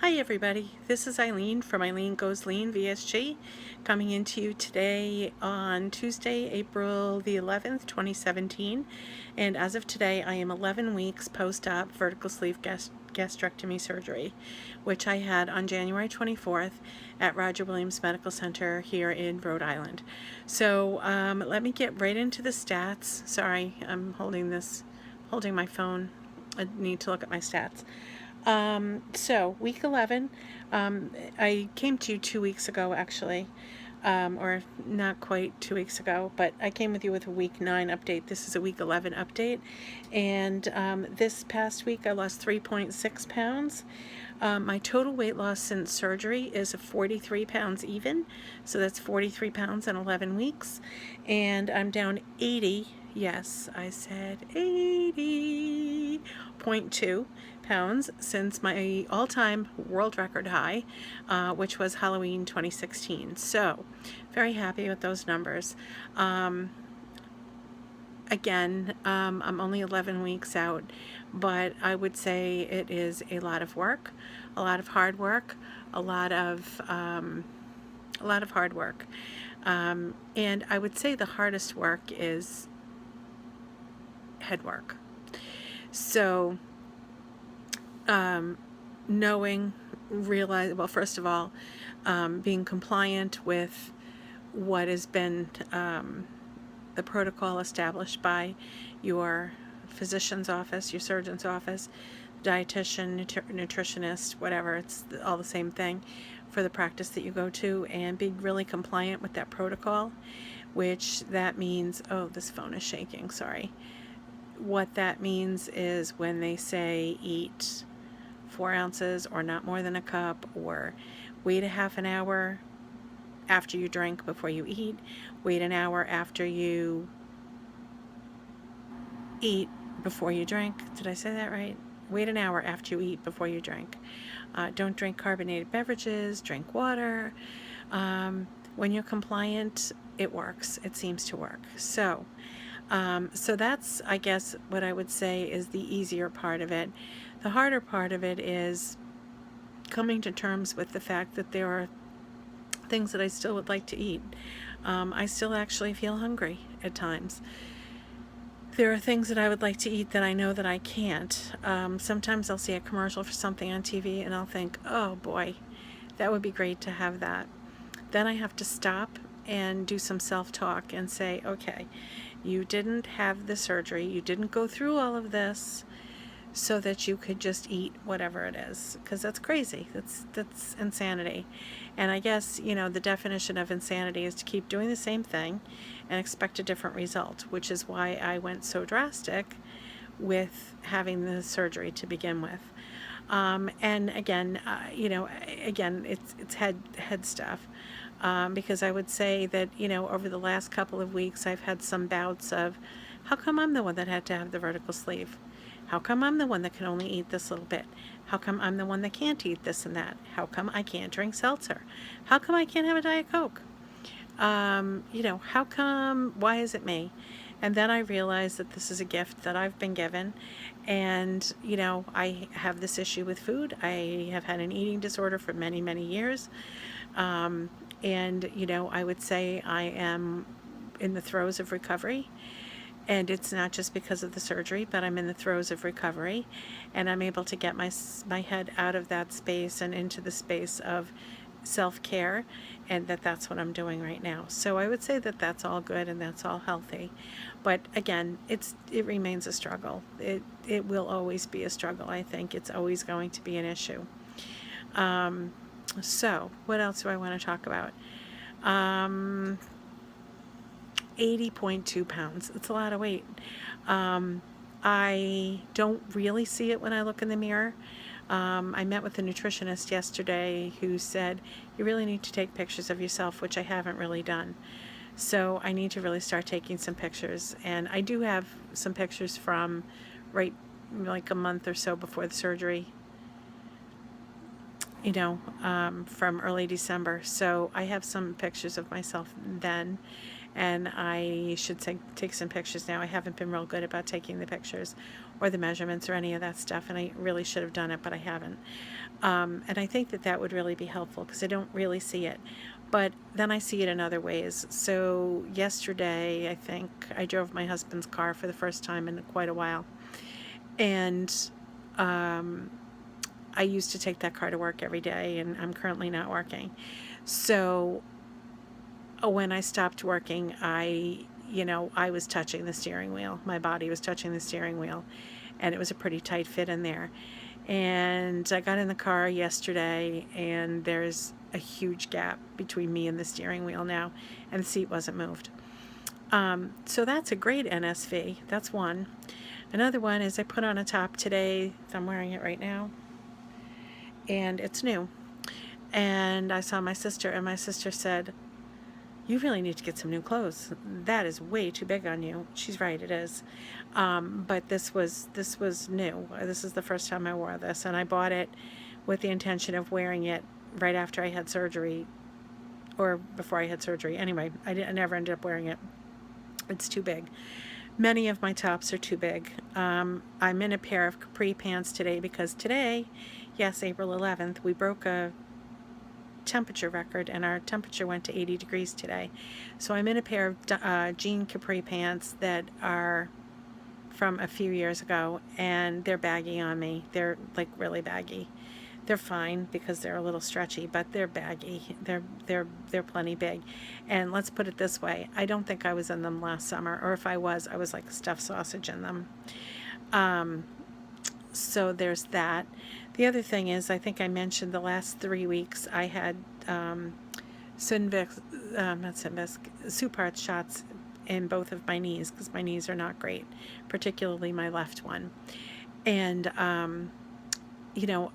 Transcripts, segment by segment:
Hi everybody, this is Eileen from EileenGoesLean-VSG coming into you today on Tuesday, April the 11th, 2017. And as of today, I am 11 weeks post-op vertical sleeve gastrectomy surgery, which I had on January 24th at Roger Williams Medical Center here in Rhode Island. So let me get right into the stats. Sorry, I'm holding my phone. I need to look at my stats. So week 11, I came to you 2 weeks ago actually, or not quite 2 weeks ago, but I came with you with a week 9 update. This is a week 11 update, and this past week I lost 3.6 pounds. My total weight loss since surgery is 43 pounds even, so that's 43 pounds in 11 weeks, and I'm down 80, yes, I said 80.2 pounds since my all-time world record high, which was Halloween 2016. So, very happy with those numbers. Again, I'm only 11 weeks out, but I would say it is a lot of work, a lot of hard work, a lot of hard work. And I would say the hardest work is head work. So, well, first of all, being compliant with what has been the protocol established by your physician's office, your surgeon's office, dietitian, nutritionist, whatever, it's all the same thing for the practice that you go to, and being really compliant with that protocol, which that means, oh, this phone is shaking, sorry. What that means is when they say eat 4 ounces or not more than a cup, or wait a half an hour after you drink before you eat, wait an hour after you eat before you drink. Did I say that right? Wait an hour after you eat before you drink. Don't drink carbonated beverages, drink water. When you're compliant, it works. It seems to work. So that's, I guess, what I would say is the easier part of it. The harder part of it is coming to terms with the fact that there are things that I still would like to eat. I still actually feel hungry at times. There are things that I would like to eat that I know that I can't. Sometimes I'll see a commercial for something on TV and I'll think, oh boy, that would be great to have that. Then I have to stop and do some self-talk and say, okay, you didn't have the surgery, you didn't go through all of this so that you could just eat whatever it is, because that's crazy. That's insanity. And I guess, the definition of insanity is to keep doing the same thing and expect a different result, which is why I went so drastic with having the surgery to begin with. And again, it's head stuff. Because I would say that, over the last couple of weeks, I've had some bouts of, how come I'm the one that had to have the vertical sleeve? How come I'm the one that can only eat this little bit? How come I'm the one that can't eat this and that? How come I can't drink seltzer? How come I can't have a Diet Coke? How come, why is it me? And then I realized that this is a gift that I've been given. And, I have this issue with food. I have had an eating disorder for many, many years. And, I would say I am in the throes of recovery. And it's not just because of the surgery, but I'm in the throes of recovery. And I'm able to get my head out of that space and into the space of self-care, and that's what I'm doing right now. So I would say that that's all good and that's all healthy. But again, it remains a struggle. It will always be a struggle. I think it's always going to be an issue. So what else do I want to talk about? 80.2 pounds. It's a lot of weight. I don't really see it when I look in the mirror. I met with a nutritionist yesterday who said, you really need to take pictures of yourself, which I haven't really done. So I need to really start taking some pictures. And I do have some pictures from like a month or so before the surgery, from early December. So I have some pictures of myself then. and I should take some pictures now. I haven't been real good about taking the pictures or the measurements or any of that stuff, and I really should have done it, but I haven't. And I think that would really be helpful because I don't really see it. But then I see it in other ways. So yesterday, I think I drove my husband's car for the first time in quite a while. And I used to take that car to work every day, and I'm currently not working. So when I stopped working, I was touching the steering wheel. My body was touching the steering wheel, and it was a pretty tight fit in there. And I got in the car yesterday, and there's a huge gap between me and the steering wheel now, and the seat wasn't moved. So that's a great NSV. That's one. Another one is I put on a top today. I'm wearing it right now, and it's new. And I saw my sister, and my sister said, "You really need to get some new clothes. That is way too big on you." She's right, it is. But this was new. This is the first time I wore this, and I bought it with the intention of wearing it right after I had surgery, or before I had surgery. Anyway, I never ended up wearing it. It's too big. Many of my tops are too big. I'm in a pair of capri pants today because today, yes, April 11th, we broke a temperature record, and our temperature went to 80 degrees today. So I'm in a pair of jean capri pants that are from a few years ago, and they're baggy on me. They're like really baggy. They're fine because they're a little stretchy, but they're baggy. They're plenty big. And let's put it this way, I don't think I was in them last summer, or if I was like a stuffed sausage in them. So there's that. The other thing is, I think I mentioned the last 3 weeks I had Supart shots in both of my knees because my knees are not great, particularly my left one. And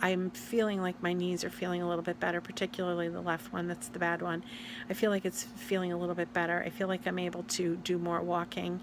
I'm feeling like my knees are feeling a little bit better, particularly the left one. That's the bad one. I feel like it's feeling a little bit better. I feel like I'm able to do more walking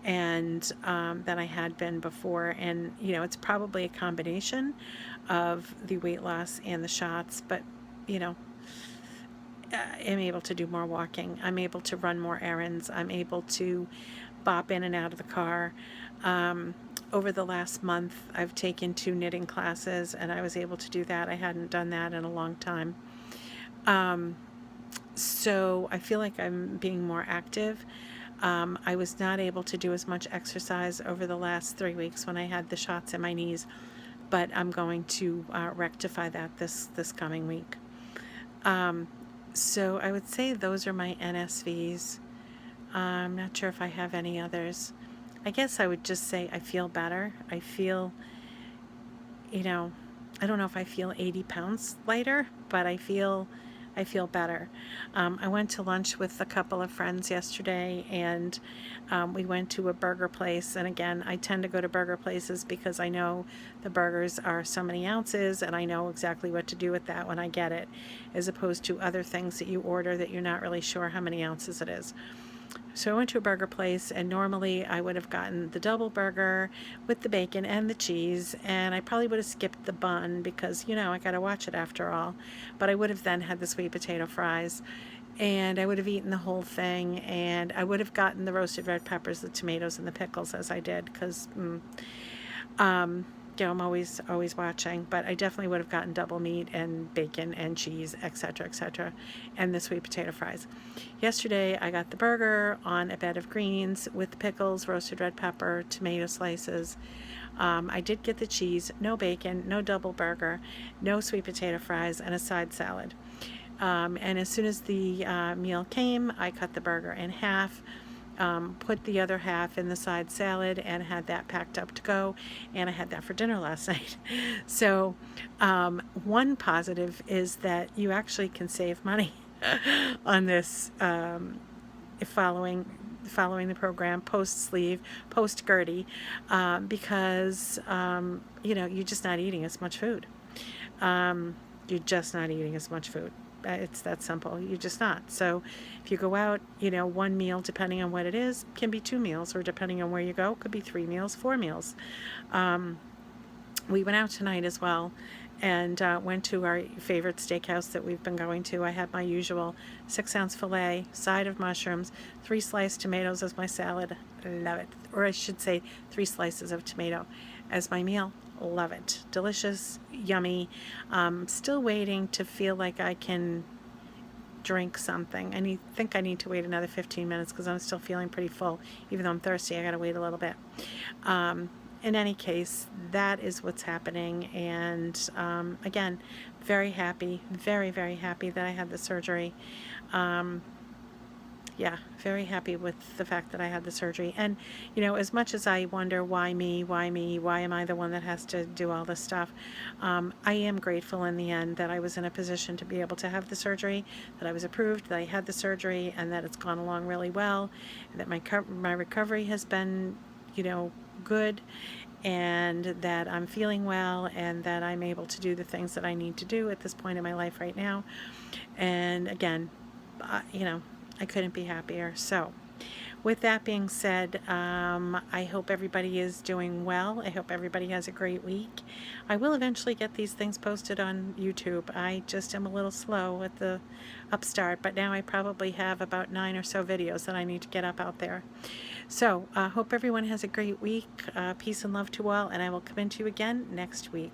and than I had been before. And, it's probably a combination of the weight loss and the shots, but, I'm able to do more walking. I'm able to run more errands. I'm able to bop in and out of the car. Over the last month, I've taken 2 knitting classes, and I was able to do that. I hadn't done that in a long time. So I feel like I'm being more active. I was not able to do as much exercise over the last 3 weeks when I had the shots in my knees, but I'm going to rectify that this coming week. So I would say those are my NSVs. I'm not sure if I have any others. I guess I would just say I feel better. I feel, I don't know if I feel 80 pounds lighter, but I feel better. I went to lunch with a couple of friends yesterday, and we went to a burger place. And again, I tend to go to burger places because I know the burgers are so many ounces, and I know exactly what to do with that when I get it, as opposed to other things that you order that you're not really sure how many ounces it is. So I went to a burger place, and normally I would have gotten the double burger with the bacon and the cheese, and I probably would have skipped the bun because, I got to watch it after all. But I would have then had the sweet potato fries, and I would have eaten the whole thing, and I would have gotten the roasted red peppers, the tomatoes, and the pickles as I did because, I'm always watching, but I definitely would have gotten double meat and bacon and cheese, etc., and the sweet potato fries. Yesterday, I got the burger on a bed of greens with pickles, roasted red pepper, tomato slices. I did get the cheese, no bacon, no double burger, no sweet potato fries, and a side salad. And as soon as the meal came, I cut the burger in half, put the other half in the side salad, and had that packed up to go, and I had that for dinner last night. So one positive is that you actually can save money on this following the program post-sleeve, post-Gertie, because you're just not eating as much food. You're just not eating as much food. It's that simple. You're just not. So if you go out, one meal, depending on what it is, can be 2 meals, or depending on where you go, could be 3 meals, 4 meals. We went out tonight as well, and went to our favorite steakhouse that we've been going to. I had my usual 6-ounce filet, side of mushrooms, 3 sliced tomatoes as my salad. Love it. Or I should say 3 slices of tomato as my meal. Love it. Delicious, yummy. Still waiting to feel like I can drink something. I think I need to wait another 15 minutes because I'm still feeling pretty full. Even though I'm thirsty, I gotta wait a little bit. In any case, that is what's happening. And again, very happy, very, very happy that I had the surgery. Yeah, very happy with the fact that I had the surgery. And, you know, as much as I wonder why me, why am I the one that has to do all this stuff, I am grateful in the end that I was in a position to be able to have the surgery, that I was approved, that I had the surgery, and that it's gone along really well, and that my recovery has been, you know, good, and that I'm feeling well, and that I'm able to do the things that I need to do at this point in my life right now. And again, you know, I couldn't be happier. So with that being said, I hope everybody is doing well. I hope everybody has a great week. I will eventually get these things posted on YouTube. I just am a little slow at the upstart, but now I probably have about 9 or so videos that I need to get up out there. So hope everyone has a great week. Peace and love to all, and I will come into you again next week.